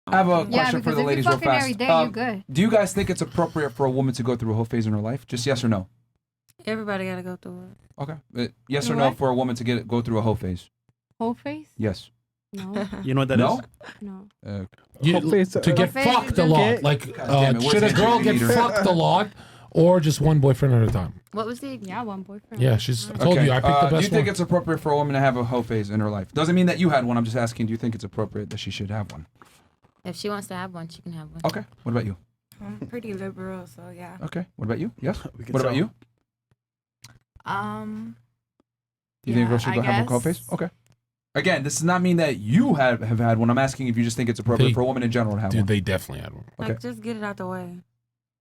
I have a question for the ladies real fast. Every day, you're good. Do you guys think it's appropriate for a woman to go through a whole phase in her life? Just yes or no? Everybody got to go through it. Okay. Yes or no for a woman to go through a whole phase? Whole phase? Yes. No. You know what that is? No. To get fucked a lot. Like, should a girl get fucked a lot or just one boyfriend at a time? What was the? Yeah, one boyfriend. Yeah, she's. I told you, I picked the best one. Do you think it's appropriate for a woman to have a whole phase in her life? Doesn't mean that you had one. I'm just asking, do you think it's appropriate that she should have one? If she wants to have one, she can have one. Okay. What about you? I'm pretty liberal, so yeah. Okay. What about you? Yes? What about you? You think a girl should go have a whole phase? Okay. Again, this does not mean that you have had one. I'm asking if you just think it's appropriate for a woman in general to have one. Dude, they definitely had one. Okay. Like, just get it out the way.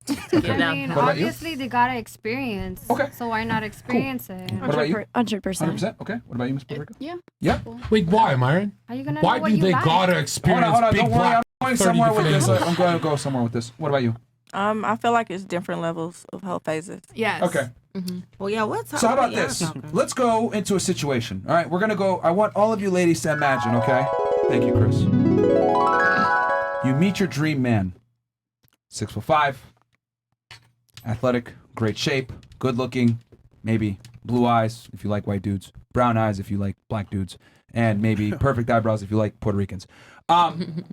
I mean, obviously they gotta experience. Okay. So why not experience it? What about you? 100%. 100%. Okay. What about you, Miss Puerto Rico? Yeah. Yeah. Wait, why, Myron? How you gonna Why know what do you they like? gotta experience Hold on. big Don't worry. black I'm going 30 somewhere with different this. angles? I'm going to go somewhere with this. What about you? I feel like it's different levels of whole phases. Yes. Okay. Well, yeah. What's So how about this? Let's go into a situation. All right, we're gonna go. I want all of you ladies to imagine. Okay. Thank you, Chris. You meet your dream man. 6'5", athletic, great shape, good looking, maybe blue eyes if you like white dudes, brown eyes if you like black dudes, and maybe perfect eyebrows if you like Puerto Ricans.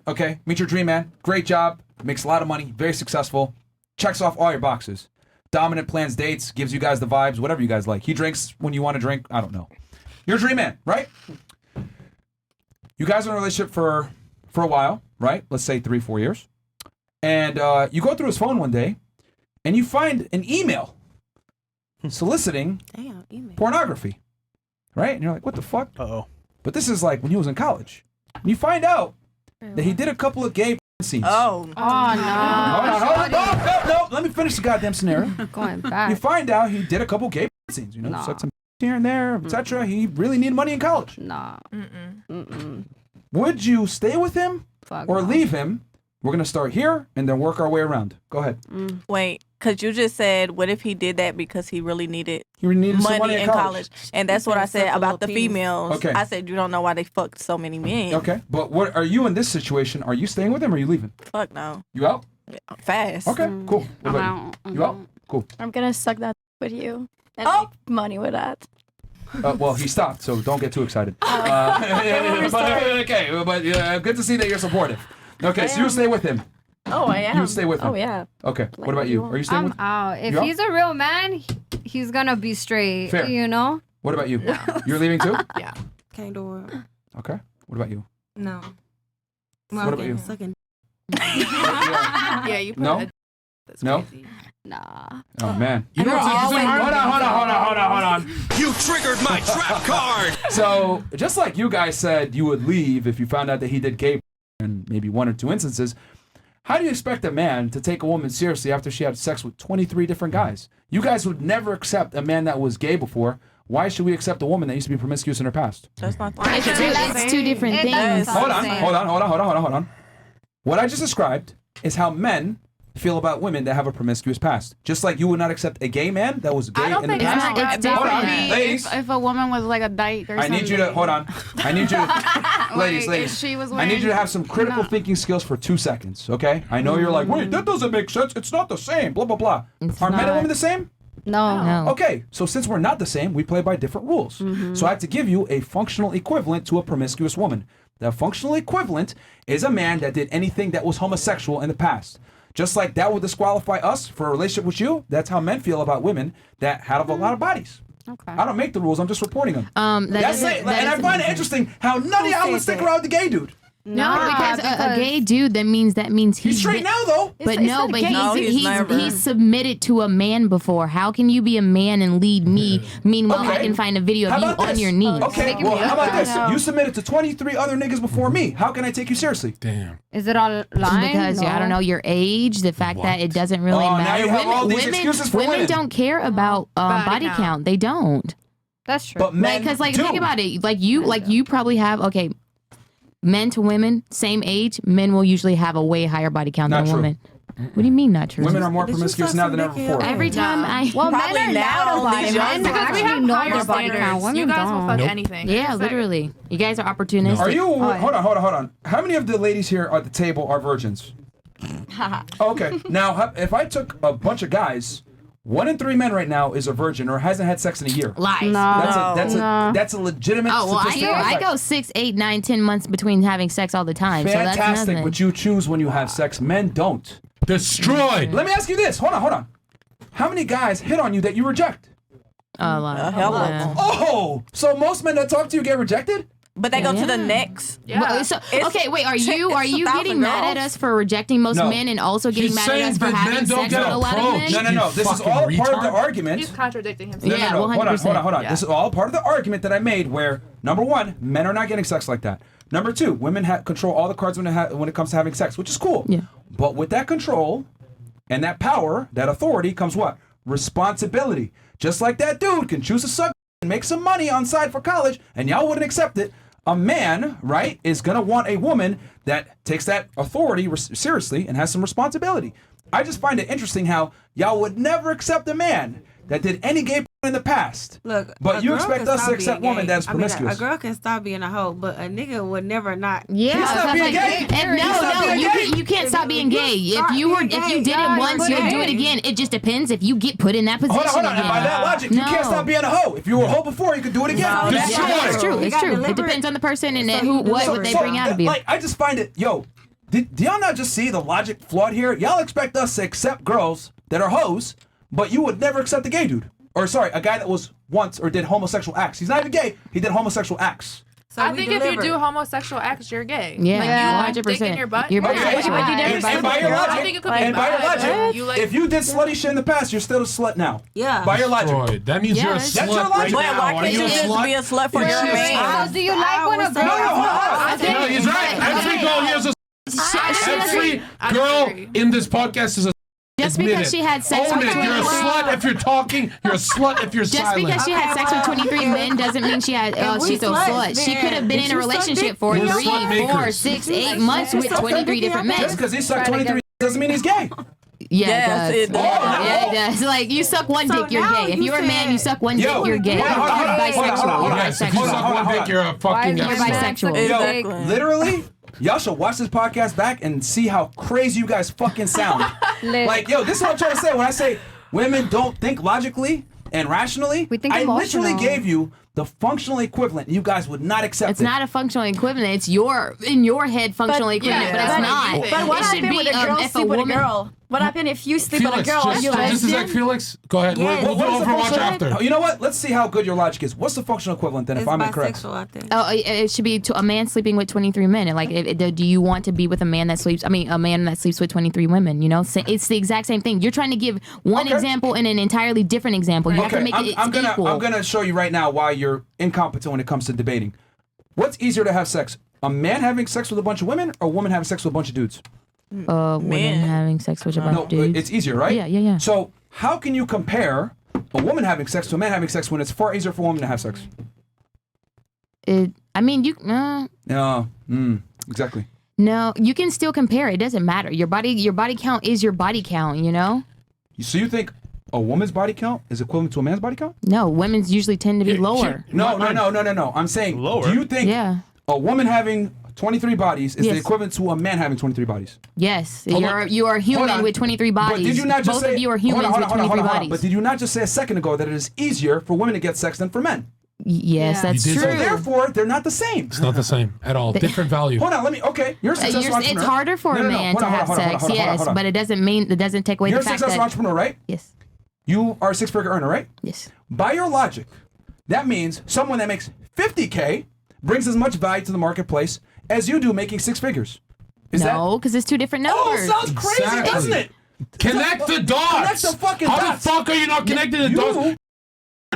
Okay, meet your dream man. Great job, makes a lot of money, very successful, checks off all your boxes. Dominant, plans dates, gives you guys the vibes, whatever you guys like. He drinks when you want to drink. I don't know. You're a dream man, right? You guys are in a relationship for a while, right? Let's say 3-4 years. And you go through his phone one day, and you find an email soliciting pornography, right? And you're like, what the fuck? Uh-oh. But this is like when he was in college. And you find out that he did a couple of gay scenes. Oh no. Hold on. No. Let me finish the goddamn scenario. Going back. You find out he did a couple gay scenes, you know, sucked some here and there, etc. He really needed money in college. Nah. Would you stay with him or leave him? We're gonna start here and then work our way around. Go ahead. Wait, because you just said, what if he did that because he really needed some money in college? And that's what I said about the females. Okay. I said, you don't know why they fucked so many men. Okay, but what are you in this situation? Are you staying with him or are you leaving? Fuck no. You out? Fast. Okay, cool. What about you? You out? Cool. I'm gonna suck that with you and make money with that. Well, he stopped, so don't get too excited. But good to see that you're supportive. Okay, so you stay with him. Oh, I am. You stay with him. Oh, yeah. Okay, what about you? Are you staying with him? I'm out. If You out? he's a real man, he's gonna be straight. Fair. You know. What about you? You're leaving too? Yeah. Can't do it. Okay. What about you? No. What about you? Sucking. Yeah, you put No? No? Nah. Oh, man. You know Hold on. You triggered my trap card! So, just like you guys said you would leave if you found out that he did gay in maybe 1 or 2 instances, how do you expect a man to take a woman seriously after she had sex with 23 different guys? You guys would never accept a man that was gay before. Why should we accept a woman that used to be promiscuous in her past? That's my point. That's two different things. Hold on. What I just described is how men feel about women that have a promiscuous past. Just like you would not accept a gay man that was gay in the past. It's Hold on, different. ladies. If a woman was like a dyke or I something. need you to, hold on. I need you to, ladies, if she was I need you to have some critical thinking skills for 2 seconds, okay? I know you're like, wait, that doesn't make sense. It's not the same, blah, blah, blah. Are men and women the same? No. Okay, so since we're not the same, we play by different rules. So I have to give you a functional equivalent to a promiscuous woman. The functional equivalent is a man that did anything that was homosexual in the past. Just like that would disqualify us for a relationship with you, that's how men feel about women that have a lot of bodies. Okay. I don't make the rules, I'm just reporting them. That's it. And I find it interesting how none of y'all would stick around with the gay dude. No, because a gay dude, that means He's straight now, though. But never. he's submitted to a man before. How can you be a man and lead me? Meanwhile, I can find a video of you on your knees. Okay, well, how about this? You submitted to 23 other niggas before me. How can I take you seriously? Damn. Is it all lying? Because I don't know your age, the fact that it doesn't really now matter. you have all these excuses for women. Women don't care about body count. They don't. That's true. But men Because do. think about it. You probably have men to women, same age. Men will usually have a way higher body count than a woman. What do you mean not true? Women are more promiscuous now than ever before. Every time I. Well, men Probably are now, loud about it. these Men young actually have know higher their body count. standards. Women You guys will don't. fuck Nope. anything. Yeah, It's like- literally. You guys are opportunistic. Are you? Hold on. How many of the ladies here at the table are virgins? Okay. Now, if I took a bunch of guys, 1 in 3 men right now is a virgin or hasn't had sex in a year. Lies. That's a legitimate. Oh well, statistic. I go 6, 8, 9, 10 months between having sex all the time. So that's Fantastic, nothing. but you choose when you have sex. Men don't. Destroyed. Let me ask you this. Hold on. How many guys hit on you that you reject? A lot. hell of Yeah. them. Oh, so most men that talk to you get rejected? But they go to the next. Yeah. Well, so, It's- okay, wait. Are you it's 1,000 getting mad at girls. us for rejecting most No. men and also getting She's mad at saying us for that having men don't sex get with a lot of approached. men? No. You This is fucking all part of the retard. argument. He's contradicting himself. Yeah, No. Hold 100%. on. Yeah. This is all part of the argument that I made where, number one, men are not getting sex like that. Number two, women control all the cards when it comes to having sex, which is cool. Yeah. But with that control and that power, that authority comes what? Responsibility. Just like that dude can choose to suck and make some money on side for college, and y'all wouldn't accept it. A man, right, is going to want a woman that takes that authority seriously and has some responsibility. I just find it interesting how y'all would never accept a man that did any gay in the past. Look, but a you girl expect can us to stop accept being women gay. that is promiscuous. A girl can stop being a hoe, but a nigga would never not. Yeah, He's not being gay. And He's not being gay. you can't stop being gay. start If you being did gay, it God, once, you're you'll do gay. it again. It just depends if you get put in that position. Hold on. And by again. that logic, you can't No. stop being a hoe. If you were a hoe before, you could do it again. No, Yeah, Destroy. it's true. You It's got true. It deliberate- depends on the person and So who you what deliberate. they bring out of you. Like, I just find it, do y'all not just see the logic flawed here? Y'all expect us to accept girls that are hoes, but you would never accept a gay dude. Or sorry, a guy that was once or did homosexual acts. He's not even gay. He did homosexual acts. So I we think if delivered. you do homosexual acts, you're gay. Yeah, like, you 100%. dick in your butt. You're Okay. bisexual. And by your I logic, think it could be and by your bad, logic, but you like- if you did slutty shit in the past, you're still a slut now. Yeah. By your logic. Destroyed. That means you're a Yes. slut That's your right logic. But now. why Are can't you you a just slut? be a slut for Is your she a man? How do you like when a girl? No, he's right. Every girl here's a every girl in this podcast is a Just admit because it. she had sex Own with it. You're a 21 slut if you're talking. You're a slut if you're Just silent. because she had sex with 23 men doesn't mean she had. If we She's a sluts, slut. She then could have been if in a you suck relationship dick, for We're 3, slut 4, makers. 6, 8 months with 23 different men. Just because he sucked 23 doesn't mean he's gay. Yeah, Yes, it it does. does. Yeah, it does. Like you suck one So dick, you're now gay. If you you're a man, said- you suck one Yo, dick, you're gay. hold on, hold on, You're hold on, bisexual. hold on, You're Yes, if you bisexual. suck one dick, you're a fucking You're bisexual. Yo, Exactly. literally, y'all should watch this podcast back and see how crazy you guys fucking sound. Like, yo, this is what I'm trying to say. When I say women don't think logically and rationally, We think I literally emotional. gave you the functional equivalent. You guys would not accept It's it. not a functional equivalent. It's your in your head functional equivalent, yeah, but it's but- not. but what it should happened be when a girl if sleep with a woman. girl? What happened if you sleep with a Felix, girl? Are you just a sec, lesbian? Felix. Go ahead. Yes. We'll do What is the Overwatch functional- after. Oh, you know what? Let's see how good your logic is. What's the functional equivalent then, It's if I'm incorrect? bisexual, I think. Oh, it should be a man sleeping with 23 men. And like, do you want to be with a man that sleeps? I mean, a man that sleeps with 23 women. You know, it's the exact same thing. You're trying to give one Okay. example and an entirely different example. You have to make it I'm gonna equal. I'm gonna show you right now why you're incompetent when it comes to debating. What's easier to have sex? A man having sex with a bunch of women, or a woman having sex with a bunch of dudes? Women Man. having sex with a bunch No, of dudes. it's easier, right? Yeah. So how can you compare a woman having sex to a man having sex when it's far easier for a woman to have sex? I mean, you. Yeah, exactly. No, you can still compare. It doesn't matter. Your body count is your body count. You know. So you think a woman's body count is equivalent to a man's body count? No, women's usually tend to be lower. No. I'm saying, Lower? do you think Yeah. a woman having 23 bodies is the Yes. equivalent to a man having 23 bodies? Yes, Hold you are Hold human on. with 23 bodies. But did you not just Both say, of you are humans hold on, with hold on, 23 hold on. bodies. But did you not just say a second ago that it is easier for women to get sex than for men? Yes, that's You did true. say So therefore, they're not the same. It's not the same at all. Different value. Hold on, okay. You're a successful entrepreneur. It's harder for a man to have sex, yes, but it doesn't take away You're the a fact successful that entrepreneur, right? yes, You are a six-figure earner, right? yes. By your logic, that means someone that makes 50K brings as much value to the marketplace as you do making six figures. Is No, because it's two different that? Oh, numbers. sounds crazy, Exactly. doesn't it? Connect the dots. Connect the fucking How dots. the fuck are you not connecting the You dots?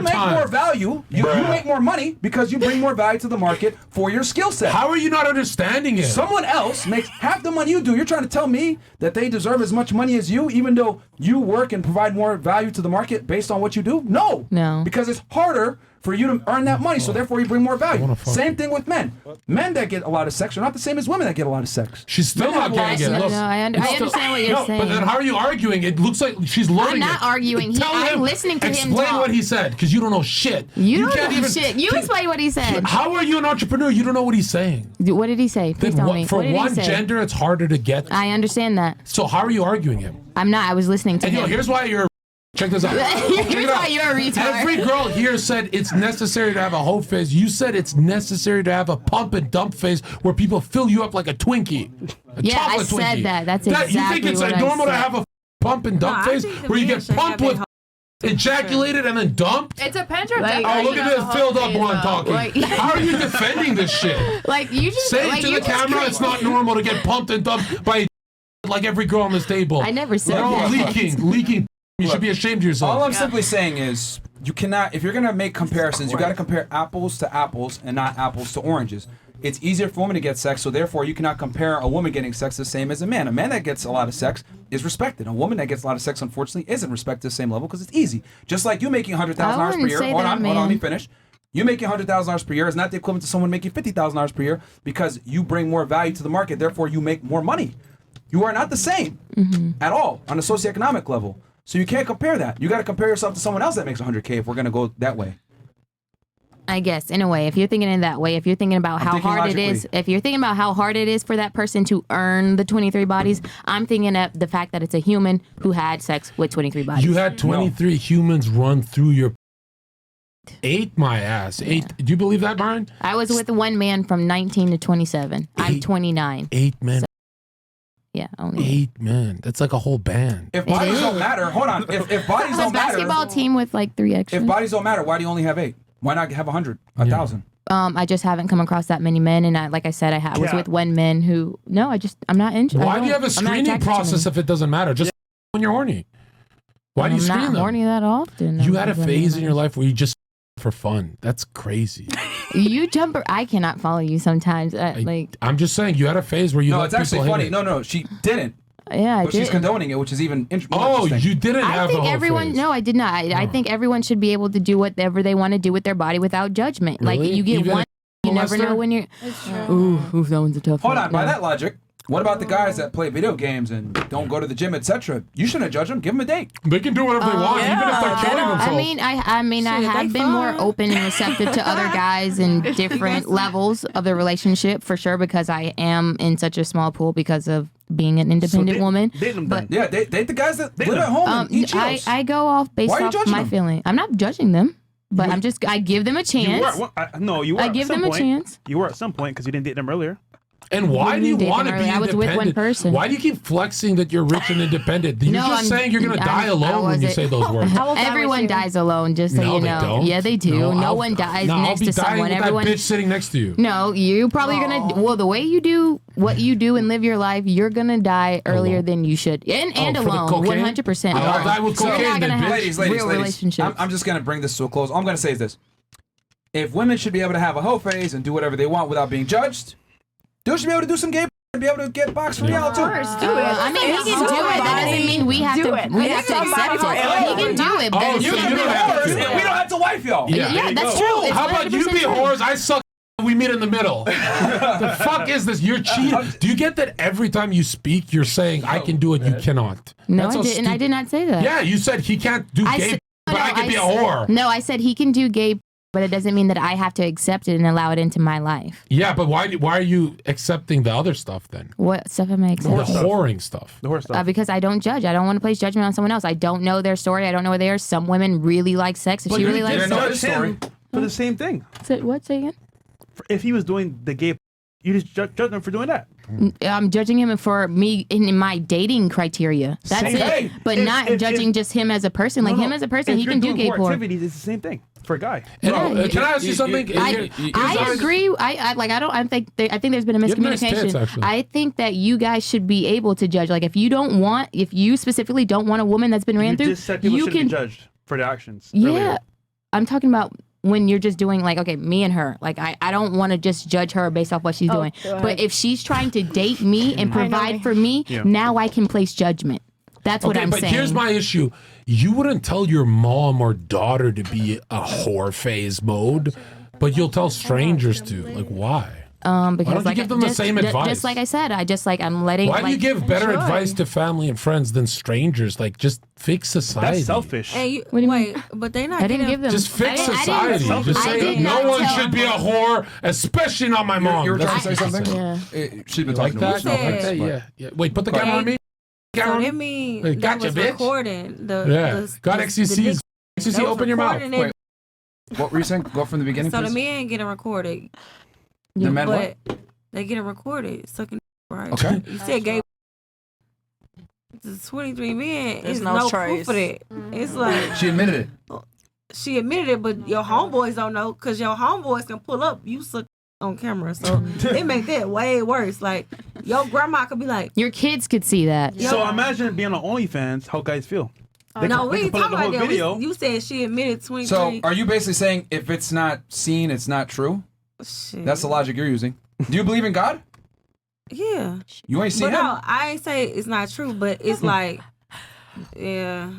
make more value. You make more money because you bring more value to the market for your skill set. How are you not understanding it? Someone else makes half the money you do. You're trying to tell me that they deserve as much money as you, even though you work and provide more value to the market based on what you do? No. No. Because it's harder for you to earn that money, so therefore you bring more value. Same thing with men. Men that get a lot of sex are not the same as women that get a lot of sex. She's still not getting it. No, I understand what you're saying. But then how are you arguing? It looks like she's learning. I'm not arguing. I'm listening to him Explain talk. what he said, because you don't know shit. You don't know shit. You explain what he said. How are you an entrepreneur? You don't know what he's saying. What did he say? Please tell me. For one gender, it's harder to get. I understand that. So how are you arguing him? I'm not. I was listening to And him. here's why you're. Check this out. Here's why you're a retard. Every girl here said it's necessary to have a hoe phase. You said it's necessary to have a pump and dump phase where people fill you up like a Twinkie. I said that. That's exactly You think it's what normal I to said. have a pump and dump phase where you get pumped with ejaculated and then dumped? It depends your Oh, look at this filled up one talking. How are you defending this shit? Like you just say like, to the camera, it's not normal to get pumped and dumped by like every girl on this table. I never said They're all that. leaking. You should be ashamed of yourself. All I'm simply saying is, you cannot, if you're going to make comparisons, you got to compare apples to apples and not apples to oranges. It's easier for women to get sex, so therefore you cannot compare a woman getting sex the same as a man. A man that gets a lot of sex is respected. A woman that gets a lot of sex, unfortunately, isn't respected at the same level because it's easy. Just like you making $100,000 per year. Hold on, let me finish. You making $100,000 per year is not the equivalent to someone making $50,000 per year because you bring more value to the market, therefore you make more money. You are not the same at all on a socioeconomic level. So you can't compare that. You got to compare yourself to someone else that makes $100K if we're going to go that way. I guess in a way, if you're thinking in that way, if you're thinking about how hard it is, if you're thinking about how hard it is for that person to earn the 23 bodies, I'm thinking of the fact that it's a human who had sex with 23 bodies. You had 23 humans run through your. Ate my ass. Do you believe that, Myron? I was with one man from 19 to 27. I'm 29. 8 men. So, yeah, only 8 men. That's like a whole band. If bodies don't matter, hold on. If bodies don't matter, basketball team with like 3 extras. If bodies don't matter, why do you only have 8? Why not have 100, 1,000? I just haven't come across that many men, and like I said, I was with one man who. No, I'm not interested. Why do you have a screening process if it doesn't matter? Just when you're horny. Why do you screen them? I'm not horny that often. You had a phase in your life where you just for fun. That's crazy. You jump. I cannot follow you sometimes. I'm just saying you had a phase where you. No, it's actually funny. No, she didn't. Yeah, but she's condoning it, which is even interesting. Oh, you didn't have a whole everyone. phase. No, I did not. I think everyone should be able to do whatever they want to do with their body without judgment. Really? Like you get Even one, you never know when you're. It's true. Ooh, that one's a tough Hold one. on, by that logic, what about the guys that play video games and don't go to the gym, etc.? You shouldn't judge them. Give them a date. They can do whatever they want, even if they're killing themselves. I have been more open and receptive to other guys in different levels of the relationship for sure because I am in such a small pool because of being an independent woman. But yeah, date the guys that live at home and eat Cheetos. I go off based off my feeling. I'm not judging them, but I give them a chance. You were. I give them a chance. You were at some point because you didn't date them earlier. And why do you want to be independent? I was with one person. Why do you keep flexing that you're rich and independent? You're just saying you're going to die alone when you say those words. Everyone dies alone, just so you know. They don't. Yeah, they do. No one dies next to someone. Everyone. That bitch sitting next to you. No, you probably going to. Well, the way you do what you do and live your life, you're going to die earlier than you should, and alone, 100%. I'll die with cocaine. Ladies. I'm just going to bring this to a close. All I'm going to say is this: if women should be able to have a hoe phase and do whatever they want without being judged, dudes should be able to do some gay and be able to get boxed from y'all too. I mean, he can do it. That doesn't mean we have to. We have to accept it. He can do it. Oh, you can be whores, and we don't have to wife y'all. Yeah, that's true. How about you be whores? I suck. We meet in the middle. The fuck is this? You're cheating. Do you get that every time you speak, you're saying I can do it, you cannot? No, I didn't. I did not say that. Yeah, you said he can't do gay, but I can be a whore. No, I said he can do gay. But it doesn't mean that I have to accept it and allow it into my life. Yeah, but why are you accepting the other stuff then? What stuff am I accepting? The whoring stuff. The whore stuff. Because I don't judge. I don't want to place judgment on someone else. I don't know their story. I don't know where they are. Some women really like sex. If she really likes sex. Story. For the same thing. What? Say again? If he was doing the gay, you just judge him for doing that. I'm judging him for me in my dating criteria. That's it. But not judging just him as a person. Like him as a person, he can do gay porn. Activities, it's the same thing for a guy. Can I ask you something? I agree. I think there's been a miscommunication. Nice tits, I think that you guys should be able to judge. Like if you specifically don't want a woman that's been ran through, just said people shouldn't be judged for their actions. Yeah, earlier. I'm talking about when you're just doing like, okay, me and her, like I don't want to just judge her based off what she's doing. But if she's trying to date me and provide for me, now I can place judgment. That's what I'm but saying. here's my issue. You wouldn't tell your mom or daughter to be a whore phase mode, but you'll tell strangers to. Like, why? Because Why don't you like give them the same advice? Just like I said, I'm letting. Why do you give better advice to family and friends than strangers? Like, just fix society. That's selfish. And you, What do you wait, but they not I didn't getting- give them. Just fix I didn't- society. Just I say did no not one tell should be a whore, especially not my mom. You were trying That's to say what she something? said. She's been Like talking that? to No, me. like that? Yeah. Yeah. Wait, put the Go camera on me. So Camera on that me. mean Hey, that gotcha, was bitch. recording. Yeah. Got XCCs. XCC, open your mouth. Wait, what were you saying? Go from the beginning, So the please. men getting recorded, The men what? but they getting recorded sucking right. Okay. You said gay. The 23 men. There's There's no no trace. proof of that. It's like She admitted it. she admitted it, but your homeboys don't know because your homeboys can pull up you suck on camera. So it make that way worse. Like your grandma could be like, Your kids could see that. So imagine being on OnlyFans, how guys feel. They no, can- we they ain't can pull up talking the about whole that. video. You said she admitted 23. So, are you basically saying if it's not seen, it's not true? Shit. That's the logic you're using. Do you believe in God? Yeah. You ain't seen But him? no, I ain't say it's not true, but it's like, yeah.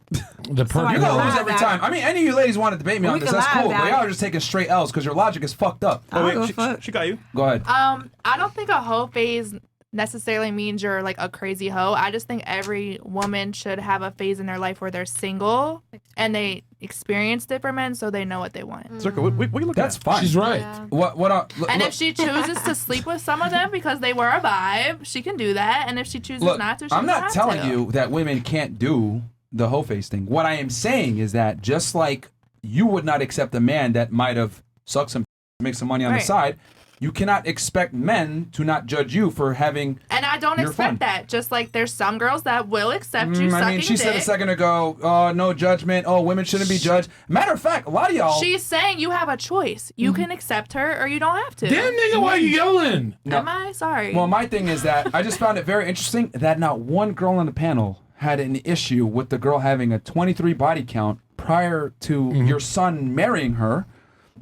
The Somebody You're gonna lie lose every about time. I mean, any of you ladies want to debate me We on this. can That's lie cool. But about y'all it. are just taking straight L's because your logic is fucked up. I don't wait, give a fuck. she got you. Go ahead. I don't think a hoe phase necessarily means you're like a crazy hoe. I just think every woman should have a phase in their life where they're single and they experience different men, so they know what they want. Circa, what you looking That's at? fine. She's right. What? Look, And if she chooses to sleep with some of them because they were a vibe, she can do that. And if she chooses look, not to, she I'm not doesn't telling have to. you that women can't do the hoe face thing. What I am saying is that just like you would not accept a man that might have sucked some, make some money on the Right. side, you cannot expect men to not judge you for having. And I don't You're expect fun. that. Just like there's some girls that will accept you sucking I mean, she said a dick. second ago, no judgment. Oh, women shouldn't be judged. Matter of fact, a lot of y'all. She's saying you have a choice. You can accept her or you don't have to. Damn, nigga, why are you yelling? Am I? Sorry. Well, my thing is that I just found it very interesting that not one girl on the panel had an issue with the girl having a 23 body count prior to your son marrying her.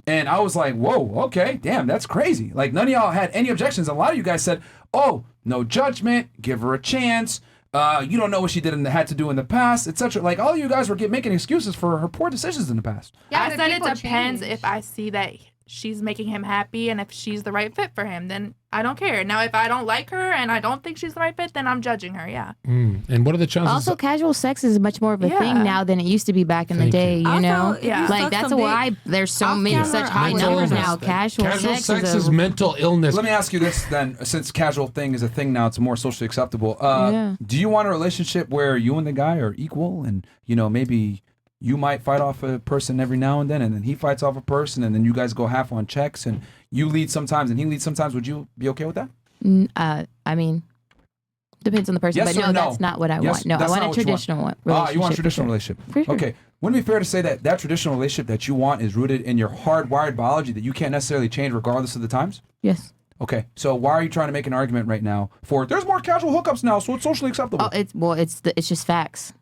And I was like, whoa, okay, damn, that's crazy. Like, none of y'all had any objections. A lot of you guys said, oh, no judgment, give her a chance. You don't know what she had to do in the past, etc. Like, all of you guys were making excuses for her poor decisions in the past. Yeah, I but said it people depends change. if I see that she's making him happy and if she's the right fit for him, then I don't care. Now, if I don't like her and I don't think she's the right fit, then I'm judging her, yeah. And what are the chances? Also, casual sex is much more of a Yeah. thing now than it used to be back in the Thank you. day. You Also, know, if you Yeah. like suck that's some why dick there's so off many camera, such I high would numbers never now. know. Casual sex a- is mental illness. Let me ask you this then, since casual thing is a thing now, it's more socially acceptable. Yeah. Do you want a relationship where you and the guy are equal and, maybe you might fight off a person every now and then he fights off a person and then you guys go half on checks and you lead sometimes and he leads sometimes? Would you be okay with that? I mean, depends on the person, Yes but or no, no? that's not what I Yes, want. No, I that's want not a what you want. traditional relationship. You want a for traditional sure. relationship. For sure. Okay. Wouldn't it be fair to say that traditional relationship that you want is rooted in your hardwired biology that you can't necessarily change regardless of the times? Yes. Okay. So why are you trying to make an argument right now for there's more casual hookups now, so it's socially acceptable? Oh, it's just facts.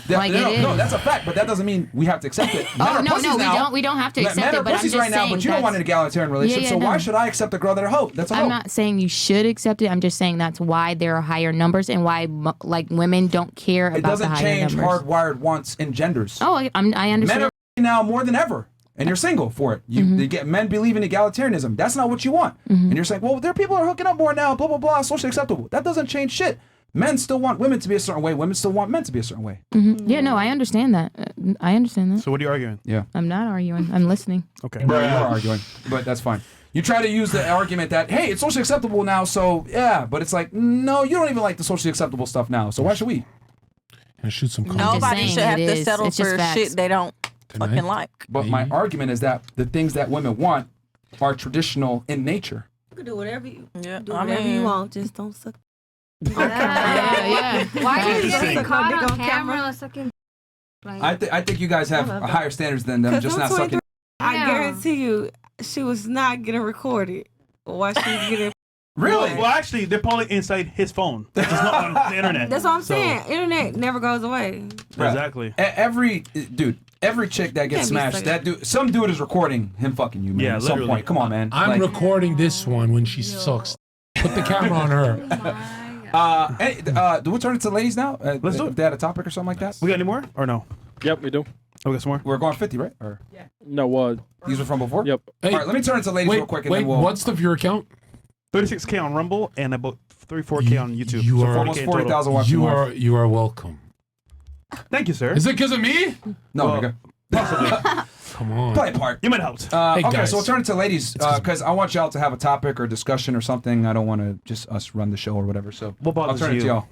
Like it is. No, that's a fact, but that doesn't mean we have to accept it. Men Oh are no, pussies now. we don't have to accept Men are it. But I'm pussies just right now, saying but you don't want an egalitarian relationship. Yeah, so why no. should I accept a girl that a hoe? That's a hoe. I'm not saying you should accept it. I'm just saying that's why there are higher numbers and why like women don't care It about the doesn't higher change numbers. hardwired wants and genders. Oh, I understand. Men are now more than ever, and you're single for it. They get men believe in egalitarianism. That's not what you want. And you're saying, well, there are people who are hooking up more now. Blah blah blah. Socially acceptable. That doesn't change shit. Men still want women to be a certain way. Women still want men to be a certain way. Yeah, no, I understand that. I understand that. So what are you arguing? Yeah. I'm not arguing. I'm listening. Okay. You are arguing, but that's fine. You try to use the argument that, hey, it's socially acceptable now, so yeah, but it's like, no, you don't even like the socially acceptable stuff now, so why should we? And shoot some content. Nobody saying should have it to is. settle It's just for facts. shit they don't fucking Tonight? like. But my argument is that the things that women want are traditional in nature. You can do whatever you Yeah, do I whatever mean- you want. Just don't suck. Yeah. Why are you Just getting suck caught dick on on camera camera? sucking? Like, I think you guys have I love that. higher standards than them, 'Cause just them not sucking. 23 I Yeah. guarantee you, she was not getting recorded while she was getting. Really? Well, actually, they're probably inside his phone. It's not on the internet. That's what I'm So- saying. Internet never goes away. Exactly. Every chick that gets Can't be smashed, sucking. that dude, some dude is recording him fucking you, man. Yeah, at some literally. point. Come on, man. I'm Like, recording this one when she sucks. Put the camera on her. Do we turn it to ladies now? Let's do it. If they had a topic or something like that. We got any more or no? Yep, we do. Oh, we got some more. We're going 50, right? Or No, these were from before. Yep. All right, let me turn it to ladies real quick, and then we'll. What's the viewer count? 36K on Rumble and about 34K on YouTube. You So are 40K almost in 40,000 total. watching. You are welcome. Thank you, sir. Is it because of me? No, Well, nigga. Possibly. Come on. Play a part. You might have helped. Hey, Okay, guys. so we'll turn it to ladies because I want y'all to have a topic or discussion or something. I don't want to just us run the show or whatever. So What bothers I'll turn it to you? y'all.